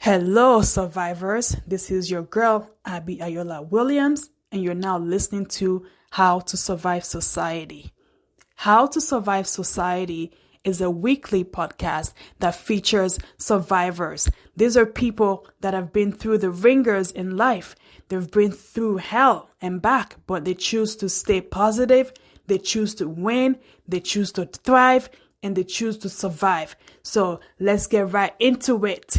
Hello, survivors. This is your girl, Abby Ayola Williams, and you're now listening to How to Survive Society. How to Survive Society is a weekly podcast that features survivors. These are people that have been through the ringers in life. They've been through hell and back, but they choose to stay positive, they choose to win, they choose to thrive, and they choose to survive. So let's get right into it.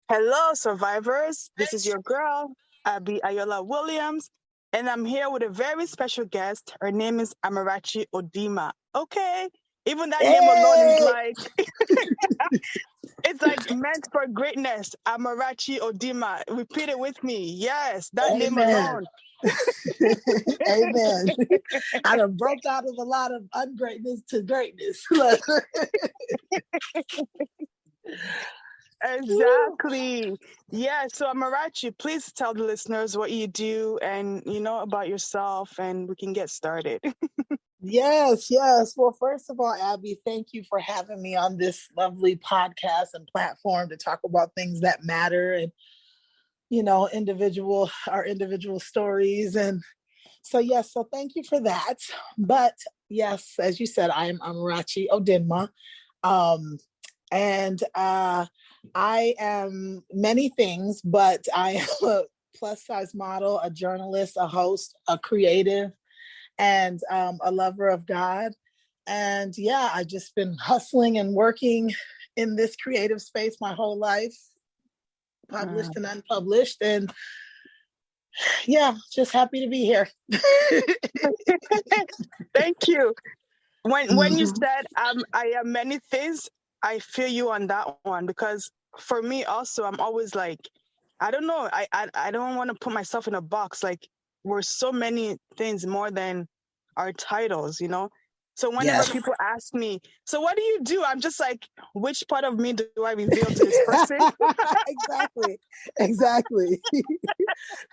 Hello, survivors. This is your girl, Abby Ayola Williams, and I'm here with a very special guest. Her name is Amarachi Odima. Okay, even that name alone is Hey! like it's like meant for greatness. Amarachi Odima. Repeat it with me. Yes, that name Amen. alone. Amen. I done broke out of a lot of ungreatness to greatness. Exactly. Yeah. So Amarachi, please tell the listeners what you do and about yourself, and we can get started. Yes, yes. Well, first of all, Abby, thank you for having me on this lovely podcast and platform to talk about things that matter and our individual stories. And so yes, so thank you for that. But yes, as you said, I am Amarachi Odinma. Um, and I am many things, but I am a plus size model, a journalist, a host, a creative, and a lover of God. And yeah, I've just been hustling and working in this creative space my whole life, published and unpublished. And yeah, just happy to be here. Thank you. When you Mhm. said I am many things, I feel you on that one because for me also I'm always like I don't know I don't want to put myself in a box like we're so many things more than our titles. So whenever Yes. people ask me, so what do you do? I'm just like, which part of me do I reveal to this person? Exactly. Exactly.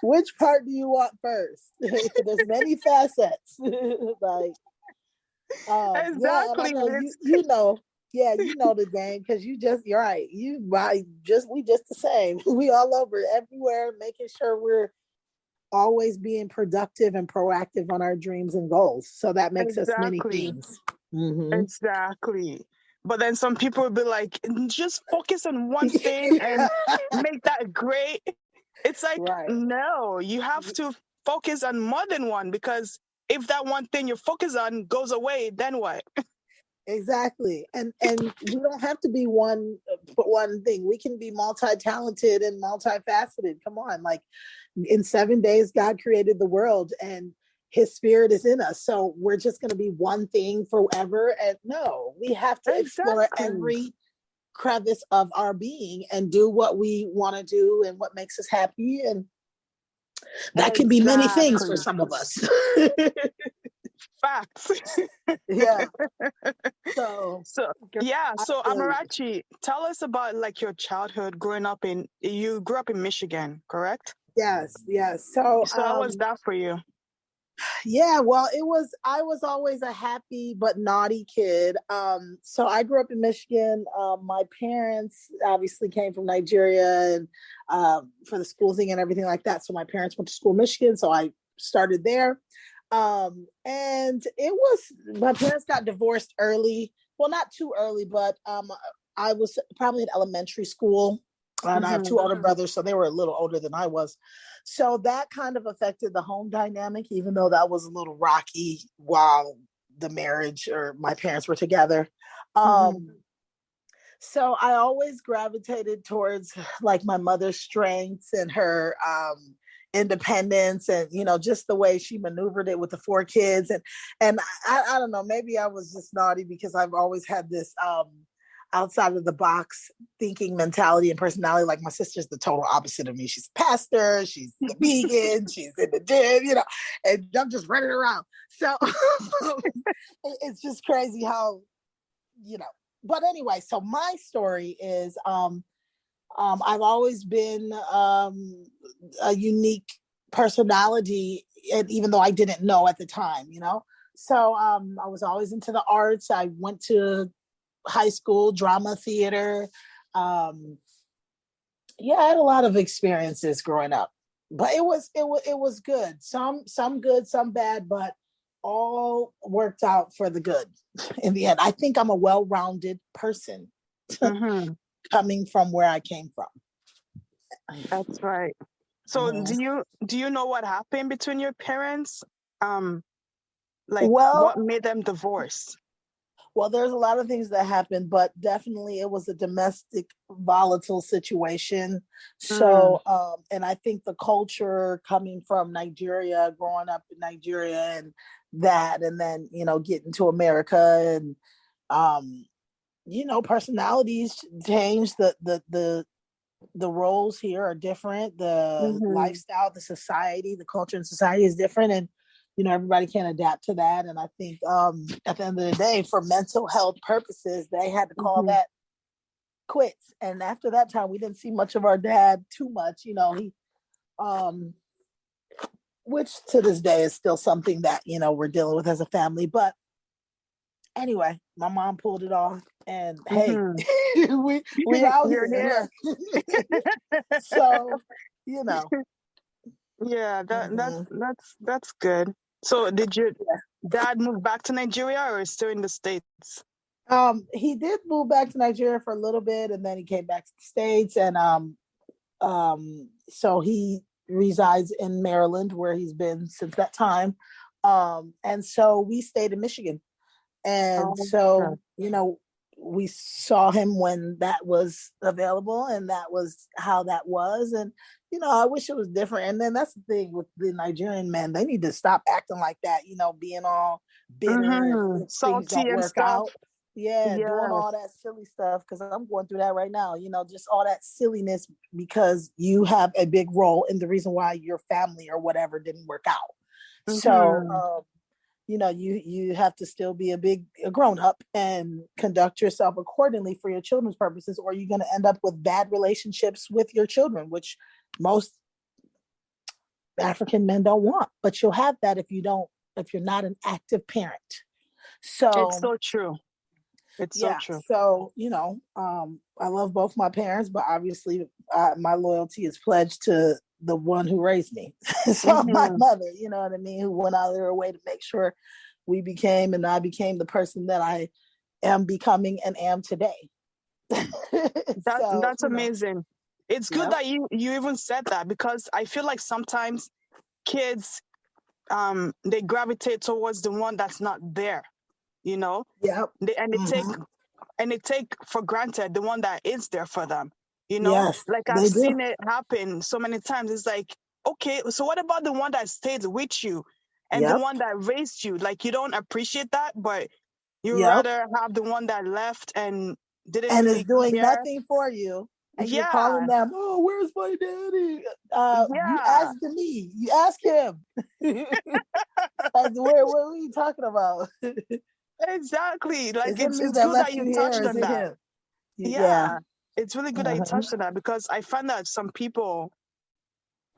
Which part do you want first? There's many facets. Like, yeah, and I Exactly. know you know the game because you're right. We just the same. We all over everywhere, making sure we're always being productive and proactive on our dreams and goals. So that makes us many Exactly. things. Mm-hmm. Exactly. But then some people will be like, just focus on one thing and make that great. It's like, Right. no, you have to focus on more than one because if that one thing you focus on goes away, then what? Exactly. And we don't have to be one thing. We can be multi-talented and multifaceted. Come on. Like in 7 days, God created the world and his spirit is in us. So we're just going to be one thing forever. And no, we have to explore Exactly. every crevice of our being and do what we want to do and what makes us happy. And that can be many things for Exactly. some of us. Facts. Yeah. So So yeah, I so feel you. Amarachi, tell us about like your childhood growing up you grew up in Michigan, correct? Yes, yes. So So how was that for you? yeah, well, I was always a happy but naughty kid. So I grew up in Michigan. My parents obviously came from Nigeria and for the school thing and everything like that. So my parents went to school in Michigan, so I started there. And it was my parents got divorced early. Well, not too early, but I was probably in elementary school. And I have Mm-hmm. two older brothers, so they were a little older than I was. So that kind of affected the home dynamic, even though that was a little rocky while the marriage or my parents were together. Mm-hmm. So I always gravitated towards like my mother's strengths and her independence and just the way she maneuvered it with the four kids and I don't know, maybe I was just naughty because I've always had this outside of the box thinking mentality and personality. Like my sister's the total opposite of me. She's a pastor, she's a vegan, she's in the gym, and I'm just running around. So it's just crazy how, you know. But anyway, so my story is I've always been a unique personality, and even though I didn't know at the time, So I was always into the arts. I went to high school, drama, theater. Um, yeah, I had a lot of experiences growing up, but it was good. Some good, some bad, but all worked out for the good in the end. I think I'm a well-rounded person Mm-hmm. coming from where I came from. That's right. So Mhm. do you know what happened between your parents? Um, like Well, what made them divorce? Well, there's a lot of things that happened, but definitely it was a domestic volatile situation. Mm, And I think the culture coming from Nigeria, growing up in Nigeria, and then getting to America, and um, personalities change. The roles here are different. The mm-hmm, lifestyle, the society, the culture and society is different, and everybody can't adapt to that. And I think at the end of the day, for mental health purposes, they had to call mm-hmm, that quits. And after that time, we didn't see much of our dad too much. He, um, which to this day is still something that we're dealing with as a family. But anyway, my mom pulled it off, and hey, mm-hmm. we out You're here. here. So you know. Yeah, Mhm. that's good. So did your Yeah. dad move back to Nigeria or is still in the States? He did move back to Nigeria for a little bit, and then he came back to the States, and so he resides in Maryland, where he's been since that time. And so we stayed in Michigan, and Oh, so okay. we saw him when that was available, and that was how that was. And I wish it was different. And then that's the thing with the Nigerian men; they need to stop acting like that. Being all bitter Mm-hmm. if things Salty don't and work stuff. out. Yeah, doing all Yes. that silly stuff, because I'm going through that right now. Just all that silliness because you have a big role in the reason why your family or whatever didn't work out. So Mm-hmm. you have to still be a grown up and conduct yourself accordingly for your children's purposes, or you're going to end up with bad relationships with your children, which most African men don't want. But you'll have that if you're not an active parent. It's So so true. It's so yeah, true. so I love both my parents, but obviously my loyalty is pledged to the one who raised me. So my Mm-hmm. mother, you know what I mean, who went out of her way to make sure I became the person that I am becoming and am today. So That's amazing. It's good yep, that you even said that because I feel like sometimes kids they gravitate towards the one that's not there, you know? yep, They hmm, and they take for granted the one that is there for them, you know? yes, Like I've they do, seen it happen so many times. It's like, okay, so what about the one that stayed with you and the yep, one that raised you? Like you don't appreciate that, but you yep, rather have the one that left and didn't and is really doing care. nothing for you, and you're calling Yeah, them, oh, where's my daddy? You yeah, ask me, you ask him. Like, what are you talking about? exactly. Like Is it me it's that good that left you you here, or touched is on it that. him? Yeah. Yeah, it's really good that you Uh-huh. touched on that because I find that some people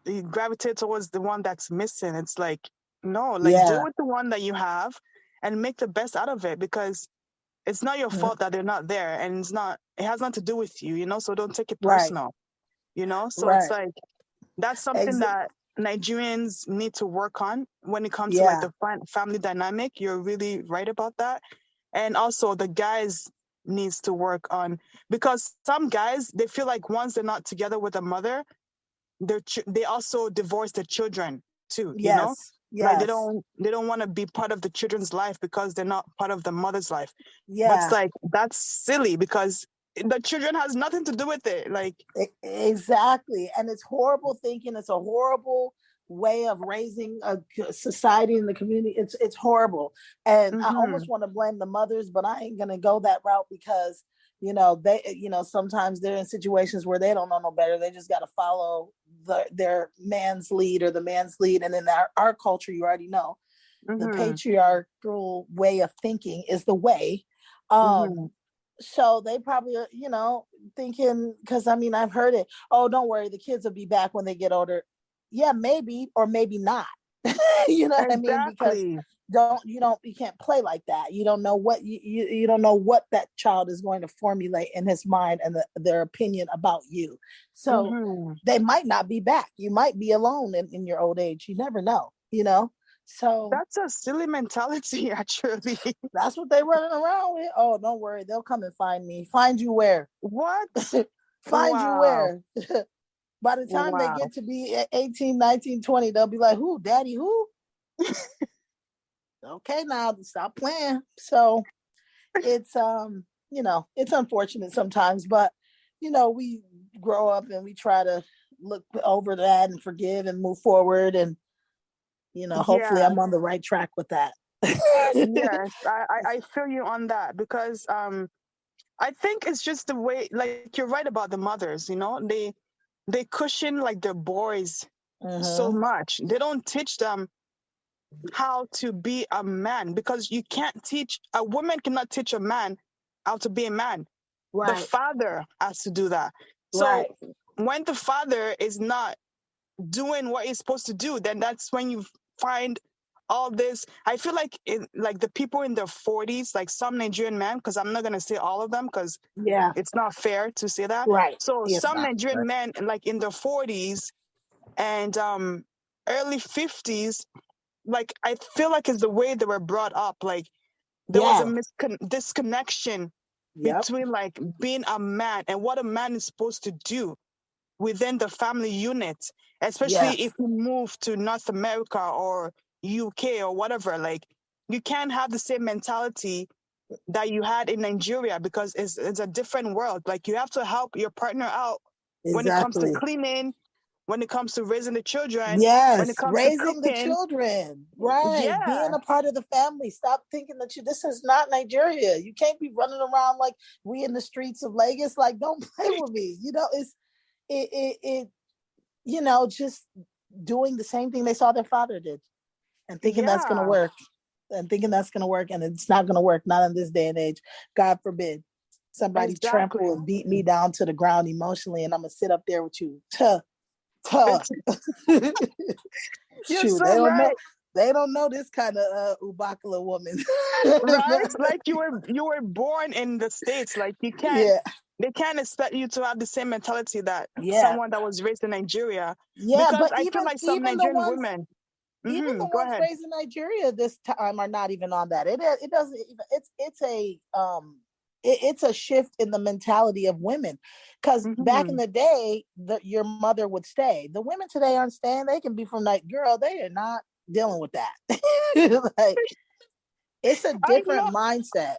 they gravitate towards the one that's missing. It's like, no, like deal Yeah. with the one that you have and make the best out of it because it's not your Mhm. fault that they're not there and it has nothing to do with you, you know, so don't take it Right. personal, you know? So it's Right. like that's something Ex- that Nigerians need to work on when it comes to like yeah. the family dynamic. You're really right about that. And also the guys needs to work on because some guys they feel like once they're not together with a mother they also divorce their children too, you know, Yes. like Yes. they don't want to be part of the children's life because they're not part of the mother's life, but it's Yeah. like that's silly because the children has nothing to do with it, like Exactly. And it's horrible thinking. It's a horrible way of raising a society in the community. It's horrible. And I mm-hmm, almost want to blame the mothers, but I ain't gonna go that route because they sometimes they're in situations where they don't know no better. They just gotta follow their man's lead or the man's lead. And in our culture, you already know the mm-hmm, patriarchal way of thinking is the way. Um, mm-hmm, so they probably are, thinking, because I mean, I've heard it. Oh, don't worry, the kids will be back when they get older. yeah, maybe or maybe not. You know what I mean? Because Exactly. you can't play like that. You don't know what you don't know what that child is going to formulate in his mind and their opinion about you. So Mm-hmm. they might not be back. You might be alone in your old age. You never know, you know? So That's a silly mentality, actually. that's what they running around with. Oh, don't worry, they'll come and find me. Find you where? What? Find you Wow. where? By the time they Wow. get to be 18, 19, 20, they'll be like, who, daddy, who? Okay, now stop playing. So it's it's unfortunate sometimes, but we grow up and we try to look over that and forgive and move forward, and hopefully Yeah. I'm on the right track with that. Yes. I feel you on that because I think it's just the way, like you're right about the mothers, they cushion like their boys so Mm-hmm. much. They don't teach them how to be a man because you can't teach a woman cannot teach a man how to be a man. The Right, father has to do that. So right. when the father is not doing what he's supposed to do, then that's when you find all this. I feel like like the people in their 40s, like some Nigerian men, because I'm not gonna say all of them because Yeah, it's not fair to say that. right. So Yes, some not Nigerian right. men, like in their 40s and early 50s, like I feel like it's the way they were brought up. Like there was a Yeah. disconnection Yep. between like being a man and what a man is supposed to do within the family unit, especially if Yes. you move to North America or UK or whatever. Like you can't have the same mentality that you had in Nigeria because it's a different world. Like you have to help your partner out when it comes to Exactly. cleaning, when it comes to raising the children, when it Yes, comes to raising the cooking. children, right? Being Yeah, a part of the family. Stop thinking that this is not Nigeria. You can't be running around like we in the streets of Lagos. Like, don't play with me. It just doing the same thing they saw their father did and thinking that's gonna yeah, work and it's not gonna work, not in this day and age. God forbid somebody trample exactly. and beat me down to the ground emotionally and I'm gonna sit up there with you. Tuh, tuh. It's, you're Shoot, so right. they don't know this kind of Ubakala woman. Right? Like you were born in the States. Like you can't Yeah, they can't expect you to have the same mentality that yeah, someone that was raised in Nigeria. yeah. Because But I feel even like some Nigerian women, the go ones ahead. raised in Nigeria this time are not even on that. It doesn't even it's a shift in the mentality of women because back in Hmm. the day your mother would stay. The women today aren't staying. They can be from like girl, they are not dealing with that. Like it's a I different know. mindset.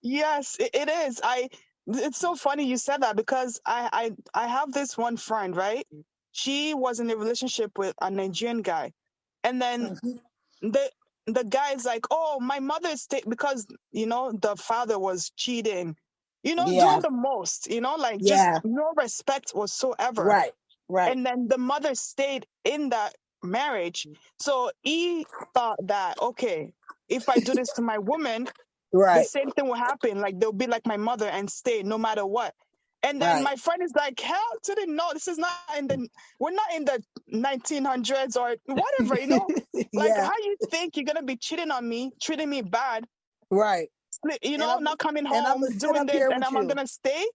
Yes, it is. It's so funny you said that because I have this one friend, right? She was in a relationship with a Nigerian guy. And then Mhm. the the guy's like, oh, my mother stayed because the father was cheating, doing Yeah, the most, like just yeah, no respect whatsoever. right, right, And then the mother stayed in that marriage, so he thought that, okay, if I do this to my woman, the right, same thing will happen. Like they'll be like my mother and stay no matter what. And then right. my friend is like, hell to the no, this is not we're not in the 1900s or whatever, Like, Yeah, how you think you're gonna be cheating on me, treating me bad, right. And I'm not coming and I'm gonna home, sit doing up this, here and with I'm not you. gonna stay?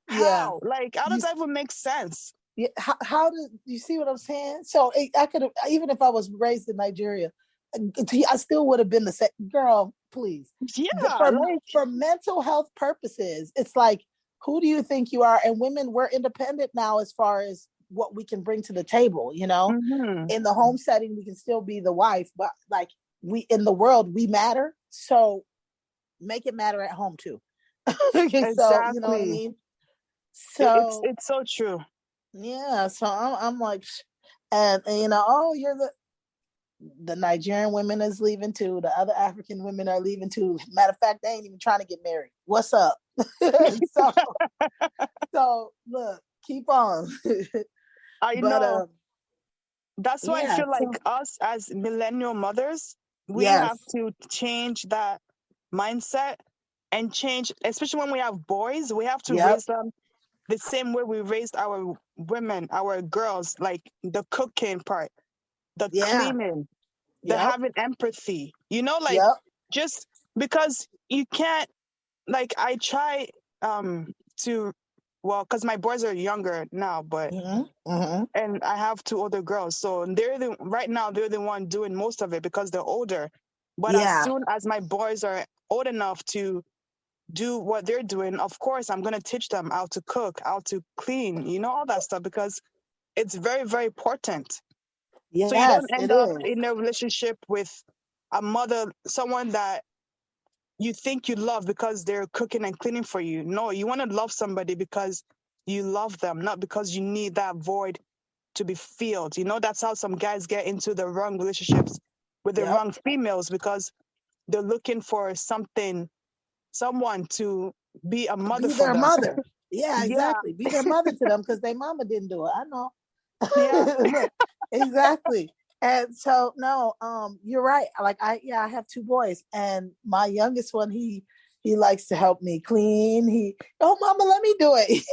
Yeah. How? Like, how does You that even make sense? yeah, how do you see what I'm saying? So I could have, even if I was raised in Nigeria, I still would have been the same girl. Please, Yeah, for like, mental health purposes, it's like, who do you think you are? And women, we're independent now as far as what we can bring to the table. hmm, In the home setting, we can still be the wife, but like we in the world, we matter. So make it matter at home too. Okay, so you know what I exactly. mean. It's So it's so true. yeah, so I'm like, and oh, you're the Nigerian women is leaving too. The other African women are leaving too. Matter of fact, they ain't even trying to get married. What's up? so so look, keep on. I But know. That's why I yeah, feel like so us as millennial mothers, we have yes, to change that mindset and change, especially when we have boys, we have to yep, raise them the same way we raised our women, our girls, like the cooking part, the Yeah. cleaning, the Yep. having empathy, like Yep. just because you can't, like I try to, well, because my boys are younger now, but Mm-hmm. Mm-hmm. and I have two older girls, so right now they're the one doing most of it because they're older. But as Yeah. soon as my boys are old enough to do what they're doing, of course I'm gonna teach them how to cook, how to clean, all that stuff, because it's very, very important. So you Yes, don't end it up is. in a relationship with a mother, someone that you think you love because they're cooking and cleaning for you. No, you want to love somebody because you love them, not because you need that void to be filled. That's how some guys get into the wrong relationships with the Yep. wrong females, because they're looking for someone to be a mother Be for their them. mother. Yeah, Yeah, exactly. Be their mother to them because their mama didn't do it. I know. yeah. Look, exactly. And so no, you're right. Like I have two boys, and my youngest one, he likes to help me clean. Oh mama, let me do it.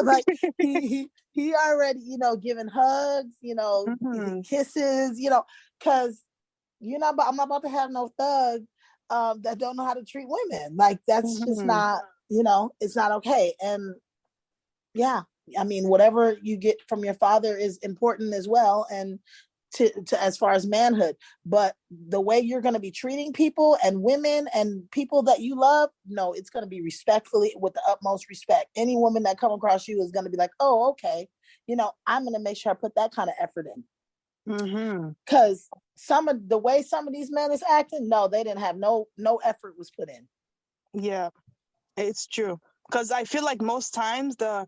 Like he already, giving hugs, Mm-hmm. kisses, because I'm not about to have no thug that don't know how to treat women. Like that's just Mm-hmm. not, it's not okay. And yeah, I mean, whatever you get from your father is important as well, and to as far as manhood. But the way you're going to be treating people and women and people that you love, no, it's going to be respectfully, with the utmost respect. Any woman that come across you is going to be like, oh, okay, I'm going to make sure I put that kind of effort in. Mm-hmm. Because some of the way some of these men is acting, no, they didn't have no effort was put in. Yeah, it's true. Because I feel like most times the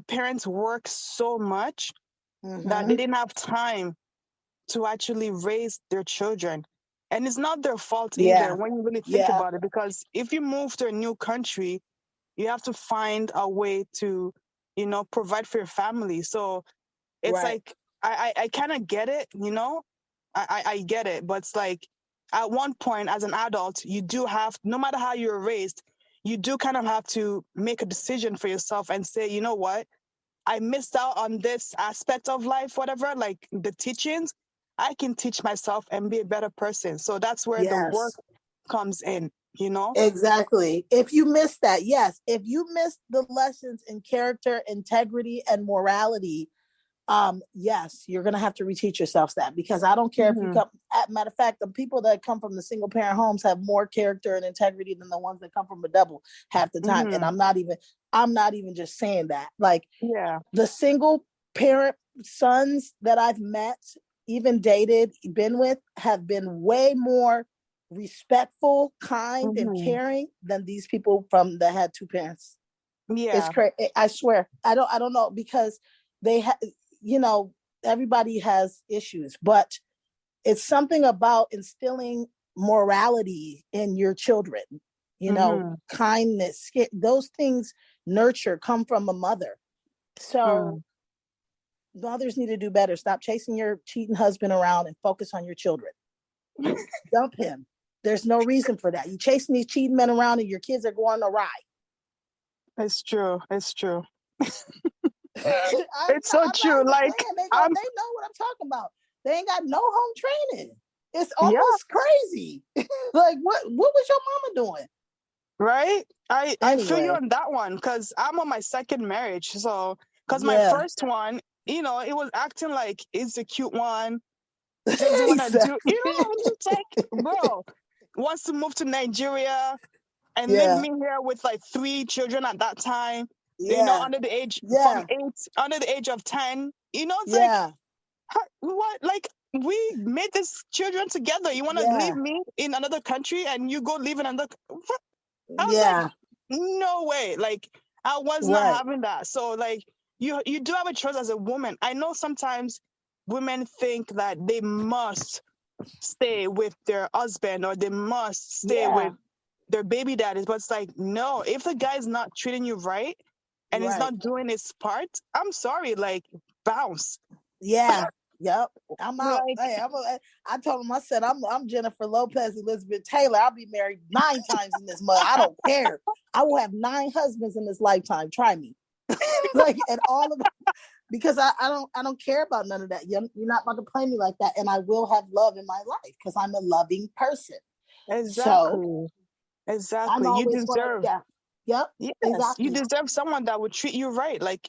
parents work so much that Mm-hmm. they didn't have time to actually raise their children. And it's not their fault either Yeah. when you really think Yeah. about it, because if you move to a new country, you have to find a way to, provide for your family. So it's Right. like, I kind of get it, I get it. But it's like, at one point as an adult, you do have, no matter how you were raised, you do kind of have to make a decision for yourself and say, you know what? I missed out on this aspect of life, whatever, like the teachings. I can teach myself and be a better person. So that's where the work Yes. comes in. Exactly. If you miss that, yes. If you miss the lessons in character, integrity, and morality, yes, you're gonna have to reteach yourself that, because I don't care if you Mm-hmm. come. Matter of fact, the people that come from the single parent homes have more character and integrity than the ones that come from a double half the time. And Mm-hmm. I'm not even just saying that. Like Yeah. the single parent sons that I've met, even dated, been with, have been way more respectful, kind, and Mm-hmm. caring than these people from that had two parents. It's Yeah. crazy. I swear. I don't know, because they have, you know, everybody has issues, but it's something about instilling morality in your children. Mm-hmm. Kindness, those things nurture come from a mother. So mothers need to do better. Stop chasing your cheating husband around and focus on your children. Dump him. There's no reason for that. You chasing these cheating men around and your kids are going awry. It's true. It's true. It's so I'm not true. even Like, playing. I'm, They know what I'm talking about. They ain't got no home training. It's yeah, almost crazy. Like what was your mama doing? right? I feel you Anyway, on that one, because I'm on my second marriage. So, because my yeah. first one, it was acting like it's a cute one, doesn't want to do, Exactly. I'm just like, bro, wants to move to Nigeria and leave Yeah. me here with like three children at that time, Yeah. under the age from Yeah. 8, under the age of 10. It's like, Yeah. what? Like, we made these children together. You want to leave Yeah. me in another country and you go live in another. I was like, Yeah. no way. Like, I was not Right. having that. So, like, you do have a choice as a woman. I know sometimes women think that they must stay with their husband or they must stay Yeah. with their baby daddies. But it's like, no, if the guy's not treating you right and he's Right. not doing his part, I'm sorry, like, bounce. Yeah. Yep. I'm out. Like, Hey, I told him, I said, I'm Jennifer Lopez, Elizabeth Taylor. I'll be married 9 times in this month. I don't care. I will have 9 husbands in this lifetime. Try me. Like, and all of because I don't care about none of that. You're not about to play me like that, and I will have love in my life because I'm a loving person. So Exactly. I'm Exactly. You always gonna, deserve, yeah, yep, yes, you exactly, deserve someone that would treat you right. Like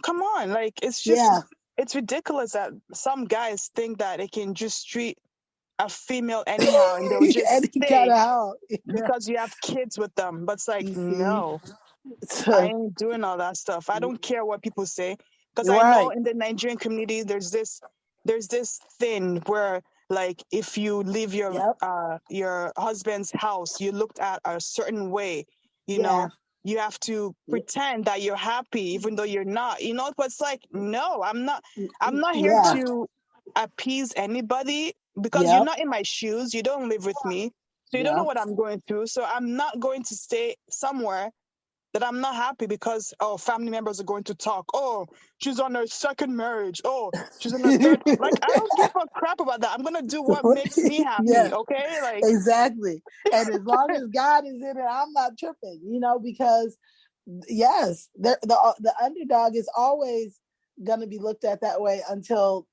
come on. Like yeah. it's ridiculous that some guys think that they can just treat a female anyhow and they'll just Any kind stay of how, yeah. because you have kids with them. But it's like, You see, no, I so ain't doing all that stuff. I don't care what people say because you're I know right. in the Nigerian community there's this thing where like if you leave Yep, your husband's house, you looked at a certain way, you yeah, know, you have to pretend that you're happy even though you're not, but it's like, no, I'm not here yeah, to appease anybody because you're yep, not in my shoes, you don't live with me, so you don't know yep. what I'm going through, so I'm not going to stay somewhere that I'm not happy because family members are going to talk. Oh, she's on her second marriage. Oh, she's on her third. Like I don't give a crap about that. I'm gonna do what makes me Yeah, happy. Okay, like exactly. And as long as God is in it, I'm not tripping, because yes, the underdog is always going to be looked at that way until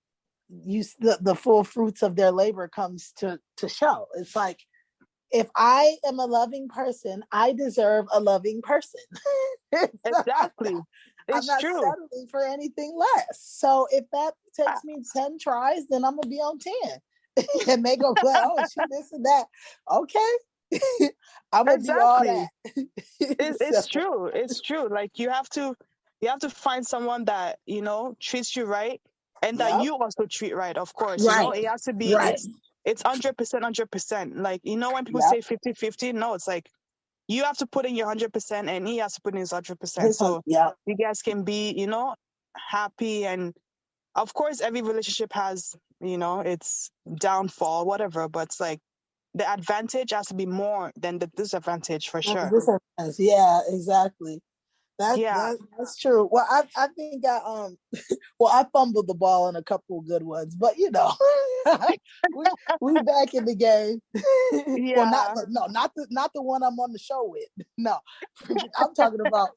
the full fruits of their labor comes to show. It's like, if I am a loving person, I deserve a loving person. So exactly, I'm it's not true. settling for anything less. So if that takes me Facts. 10 tries, then I'm gonna be on 10. And they go, well, oh, she this and that. Okay. I'm gonna be all Exactly. that. It's So true. It's true. Like you have to find someone that treats you right, and that yep. you also treat right. Of course, Right. it has to be. Right. It's 100%, 100%. Like when people Yep. say 50-50, no, it's like you have to put in your 100%, and he has to put in his 100%. His So yep. you guys can be, happy. And of course, every relationship has, its downfall, whatever. But it's like the advantage has to be more than the disadvantage for sure. Yeah, exactly. Yeah. That's true. Well, I think well, I fumbled the ball in a couple of good ones, but we we back in the game. Well, not Yeah. no, not the one I'm on the show with. No, I'm talking about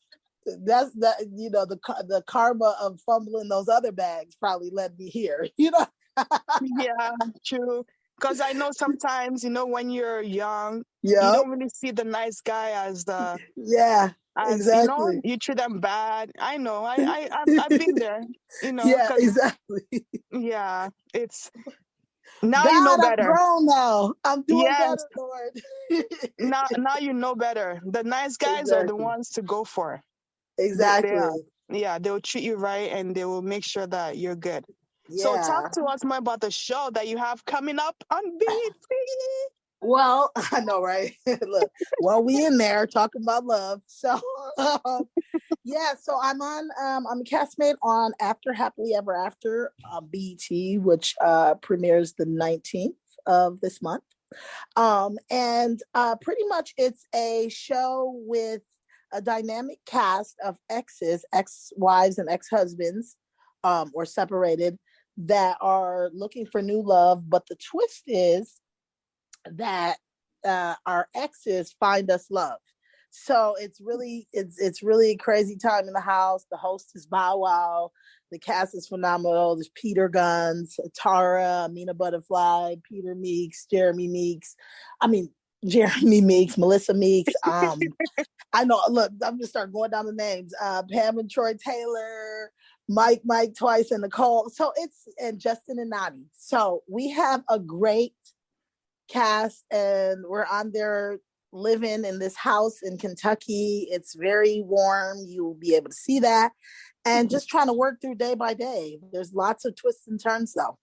that's that the karma of fumbling those other bags probably led me here. Yeah, true. Because I know sometimes, when you're young, you Yep. don't really see the nice guy Yeah. as Exactly. you treat them bad. I know. I've been there. Yeah. Because Exactly. yeah, it's now you know God, I'm better. grown now. I'm doing Yes, better, Lord. now you know better. The nice guys are the Exactly. ones to go for. They are. Exactly. Yeah, they will treat you right and they will make sure that you're good. So Yeah. talk to us more about the show that you have coming up on BT. Well, I know, right? Look, well, we in there talking about love. So, yeah. So I'm a castmate on After Happily Ever After BT, which premieres the 19th of this month. And pretty much it's a show with a dynamic cast of exes, ex-wives, and ex-husbands, or separated, that are looking for new love. But the twist is that our exes find us love. So it's really a crazy time in the house. The host is Bow Wow. The cast is phenomenal. There's Peter Guns, Tara, Amina Butterfly, Peter Meeks, Jeremy Meeks. I mean, Jeremy Meeks, Melissa Meeks. I know. Look, I'm just start going down the names. Pam and Troy Taylor, Mike Twice, and Nicole. So and Justin and Nani. So we have a great cast, and we're on there living in this house in Kentucky. It's very warm. You'll be able to see that. And just trying to work through day by day. There's lots of twists and turns, though.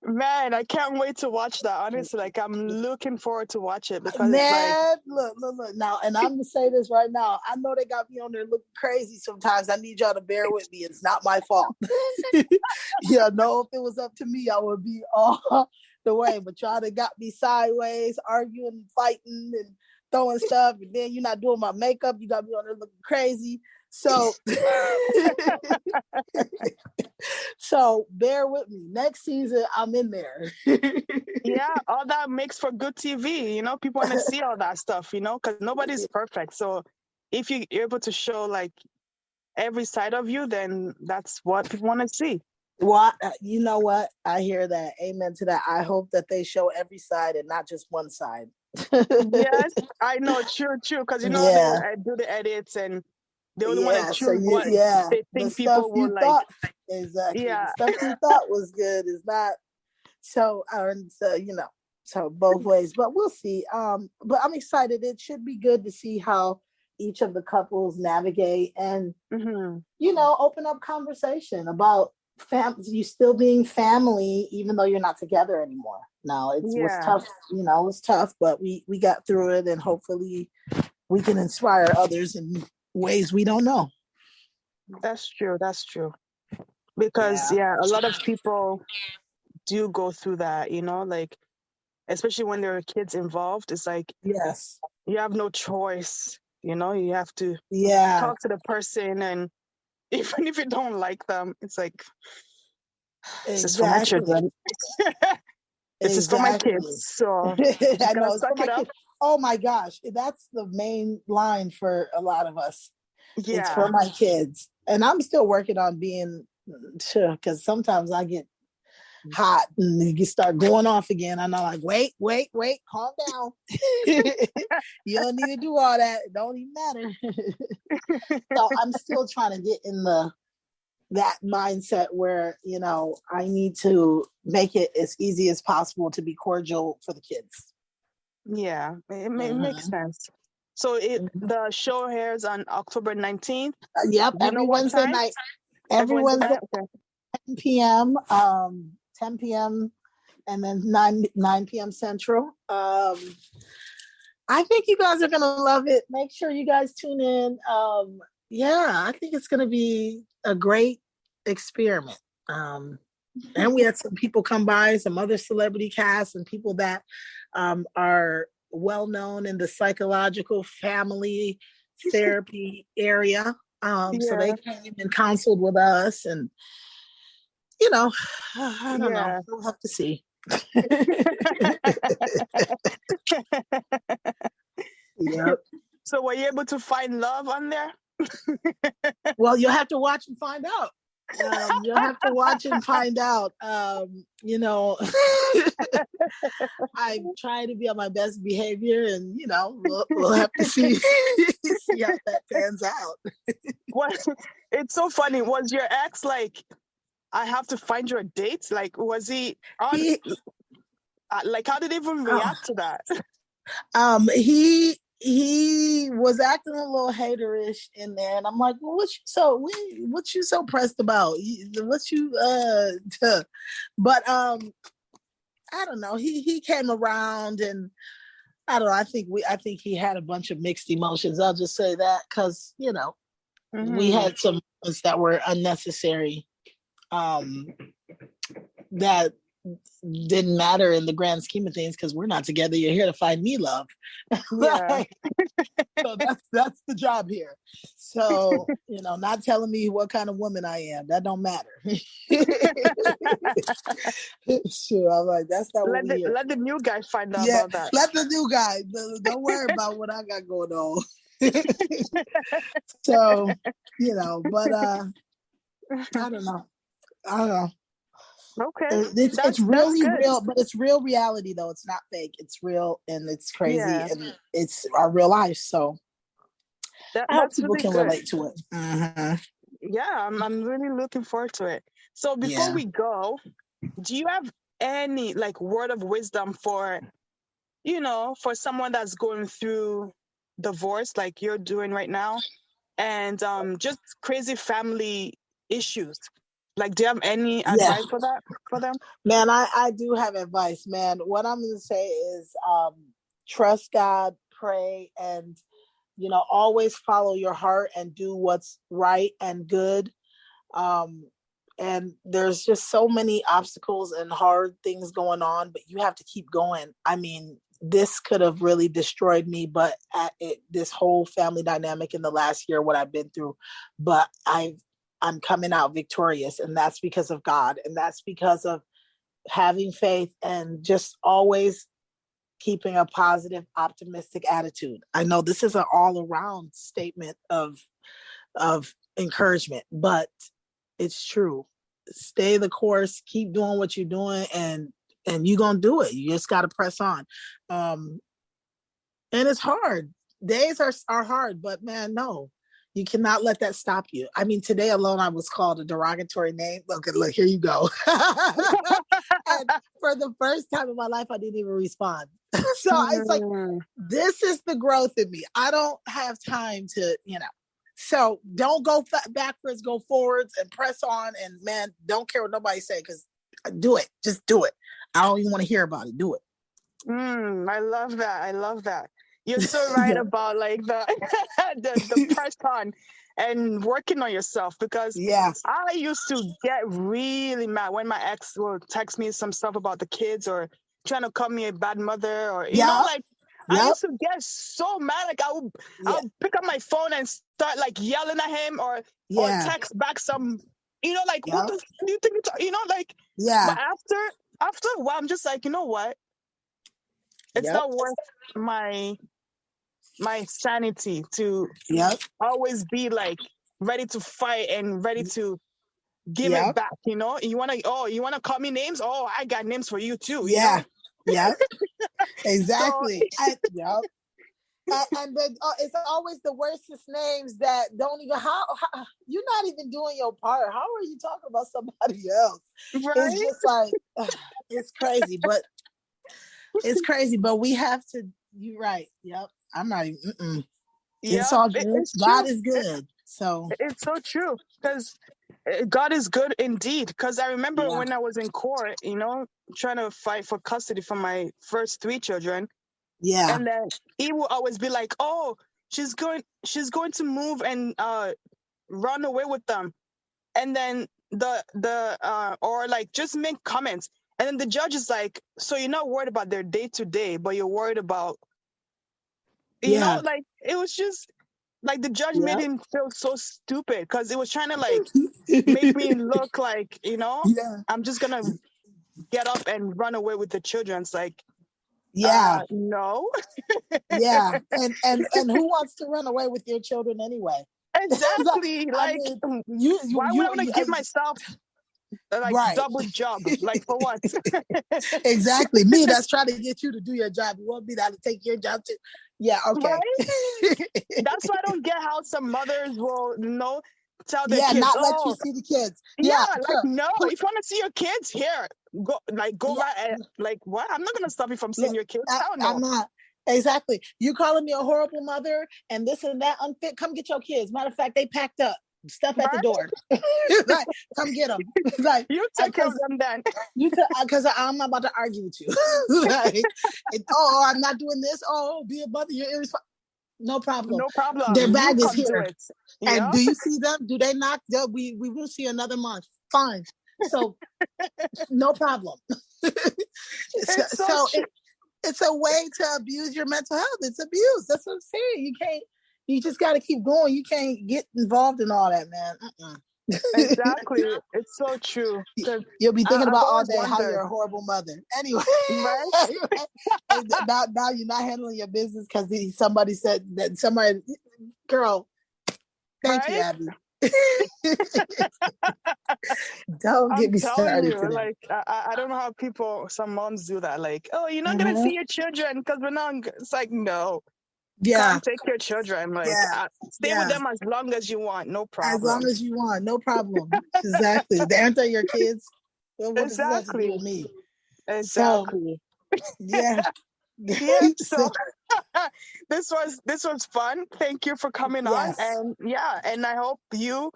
Man, I can't wait to watch that. Honestly, like I'm looking forward to watch it because it's like, Man, look now, and I'm gonna say this right now. I know they got me on there looking crazy sometimes. I need y'all to bear with me. It's not my fault. Yeah, no, if it was up to me, I would be all the way. But y'all that got me sideways, arguing, fighting, and throwing stuff, and then you're not doing my makeup. You got me on there looking crazy. So, so bear with me. Next season, I'm in there. yeah, all that makes for good TV. People want to see all that stuff. Because nobody's perfect. So if you're able to show like every side of you, then that's what people want to see. Well, you know what? I hear that. Amen to that. I hope that they show every side and not just one side. Yes, I know, true, because they Yeah, do the edits and they only want to yeah. So choose you, what yeah, they the think stuff people will you like. thought exactly the Yeah, stuff you thought was good is not. So, so so both ways, but we'll see. But I'm excited. It should be good to see how each of the couples navigate and mm-hmm. open up conversation about you still being family even though you're not together anymore. Now it was Yeah, tough, it was tough, but we got through it, and hopefully we can inspire others in ways we don't know. that's true. That's true. Because Yeah. a lot of people do go through that, like especially when there are kids involved. It's like Yes. you have no choice. You have to Yeah. talk to the person, and even if you don't like them, it's like this is for my Exactly. children. This is for my Exactly. kids. So I just know gotta it's for suck my it up. kids. Oh my gosh, that's the main line for a lot of us. It's Yeah. for my kids, and I'm still working on being sure, because sometimes I get hot and you start going off again. And I'm like, wait, calm down. You don't need to do all that. It don't even matter. So I'm still trying to get in that mindset where I need to make it as easy as possible to be cordial for the kids. Yeah, it makes Mm-hmm. sense. So the show airs on October 19th. Yep, Do you know every what Wednesday time? night. Every Every Wednesday Wednesday, night? Okay. 10 p.m. 10 p.m. and then 9 p.m. Central. I think you guys are gonna love it. Make sure you guys tune in. Yeah, I think it's gonna be a great experiment. And we had some people come by, some other celebrity casts, and people that are well known in the psychological family therapy area. So they Yeah, came and counseled with us, and I don't know. yeah. We'll have to see. Yep. So were you able to find love on there? Well, you'll have to watch and find out. You'll have to watch and find out. I'm trying to be on my best behavior, and we'll have to see how that pans out. What? It's so funny. Was your ex like, I have to find your dates? Like, was he on? He, Like, how did he even oh, react to that? he was acting a little haterish in there, and I'm like, well, what you so pressed about? What you but I don't know. He came around, and I don't know. I think he had a bunch of mixed emotions. I'll just say that, because we Mm-hmm. had some moments that were unnecessary, that didn't matter in the grand scheme of things, because we're not together. You're here to find me love. Yeah. So that's the job here. So not telling me what kind of woman I am, that don't matter. Sure, I'm like, that's not what we here. Let the new guy find out Yeah, about that. let the new guy. Don't worry about what I got going on. So but I don't know. Okay, It's that's really good. real, but it's real reality though. It's not fake. It's real, and it's crazy, Yeah, and it's our real life. So I hope that's people really can good. relate to it. Mm-hmm. Yeah, I'm really looking forward to it. So before Yeah. we go, do you have any like word of wisdom for for someone that's going through divorce like you're doing right now, and just crazy family issues? Like, do you have any Yeah, advice for them? man, I do have advice, man. What I'm going to say is trust God, pray, and always follow your heart and do what's right and good. And there's just so many obstacles and hard things going on, but you have to keep going. I mean, this could have really destroyed me, but this whole family dynamic in the last year, what I've been through, but I'm coming out victorious, and that's because of God, and that's because of having faith and just always keeping a positive, optimistic attitude. I know this is an all around statement of encouragement, but it's true. Stay the course, keep doing what you're doing, and you're gonna do it. You just gotta press on. And it's hard. Days are hard, but man, no. You cannot let that stop you. I mean, today alone, I was called a derogatory name. Look, here you go. And for the first time in my life, I didn't even respond. So it's like, this is the growth in me. I don't have time to, So don't go backwards, go forwards and press on. And man, don't care what nobody say, because do it. Just do it. I don't even want to hear about it. Do it. I love that. I love that. You're so right about like the press on and working on yourself, because I used to get really mad when my ex will text me some stuff about the kids or trying to call me a bad mother, or I used to get so mad. Like I would pick up my phone and start like yelling at him, or text back some, what the f- do you think but after a while, I'm just like, you know what? It's not worth my sanity to always be like ready to fight and ready to give it back. You wanna call me names? Oh, I got names for you too. Exactly. And then it's always the worstest names that don't even how you're not even doing your part. How are you talking about somebody else? Right? It's just like it's crazy, but we have to. You're right. Yep. I'm not even. It's all good. God is good. So it's so true, because God is good indeed. Because I remember when I was in court, trying to fight for custody for my first 3 children. Yeah. And then he will always be like, "Oh, she's going to move and run away with them," and then or like just make comments, and then the judge is like, "So you're not worried about their day to day, but you're worried about," like it was just like the judge made him feel so stupid, because it was trying to like make me look like I'm just gonna get up and run away with the children. It's like, no. And who wants to run away with your children anyway? Exactly. Like, I mean, why would I want to give myself double job? Like, for what? Exactly. Me, that's trying to get you to do your job. You want me to take your job too? Yeah, okay. Right? That's why I don't get how some mothers will tell their kids, not let you see the kids. No, if you want to see your kids, here, go right. Like, what? I'm not gonna stop you from seeing your kids. Hell no. I'm not. Exactly. You calling me a horrible mother and this and that unfit? Come get your kids. Matter of fact, they packed up stuff at the door. Like, come get them. Like, you take care of them then. Because I'm not about to argue with you. I'm not doing this. Oh, be a mother. You're irresponsible. No problem. No problem. Their bag is here. And do you see them? Do they not? We will see another month. Fine. So no problem. It's a way to abuse your mental health. It's abuse. That's what I'm saying. You just got to keep going. You can't get involved in all that, man. Exactly. It's so true. You'll be thinking about all day how you're a horrible mother. Anyway, right? now you're not handling your business because somebody said that somebody, girl, thank you, Abby. Don't get me started. Like, I don't know how some moms do that. Like, oh, you're not gonna see your children because we're not. It's like, no. Come take your children. Like, stay with them as long as you want. No problem. As long as you want, no problem. Exactly. Aren't they your kids? Well, what does that have to do with me? Exactly. So, So this was fun. Thank you for coming on. And I hope you,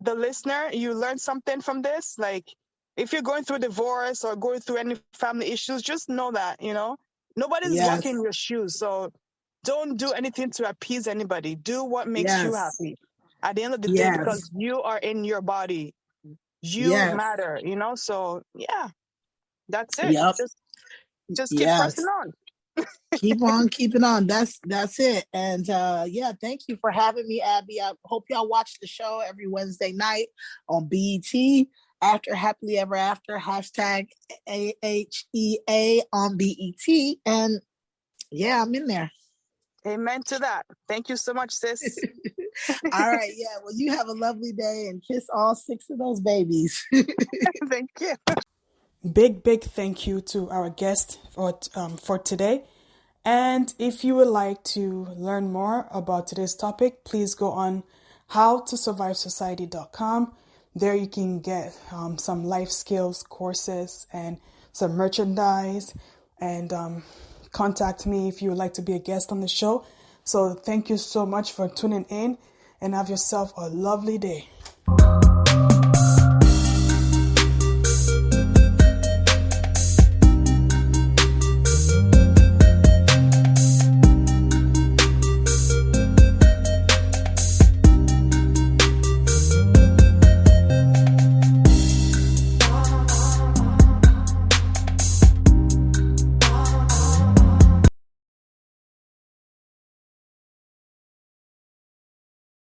the listener, you learned something from this. Like, if you're going through divorce or going through any family issues, just know that nobody's walking in your shoes. So don't do anything to appease anybody. Do what makes you happy at the end of the day, because you are in your body. You matter, so that's it. Just keep pressing on. Keep on keeping on. That's it. And thank you for having me, Abby. I hope y'all watch the show every Wednesday night on BET. After Happily Ever After, #AHEA on BET. And I'm in there. Amen to that. Thank you so much, sis. All right. Yeah. Well, you have a lovely day and kiss all 6 of those babies. Thank you. Big thank you to our guest for today. And if you would like to learn more about today's topic, please go on howtosurvivesociety.com. There you can get some life skills courses and some merchandise, and contact me if you would like to be a guest on the show. So thank you so much for tuning in, and have yourself a lovely day.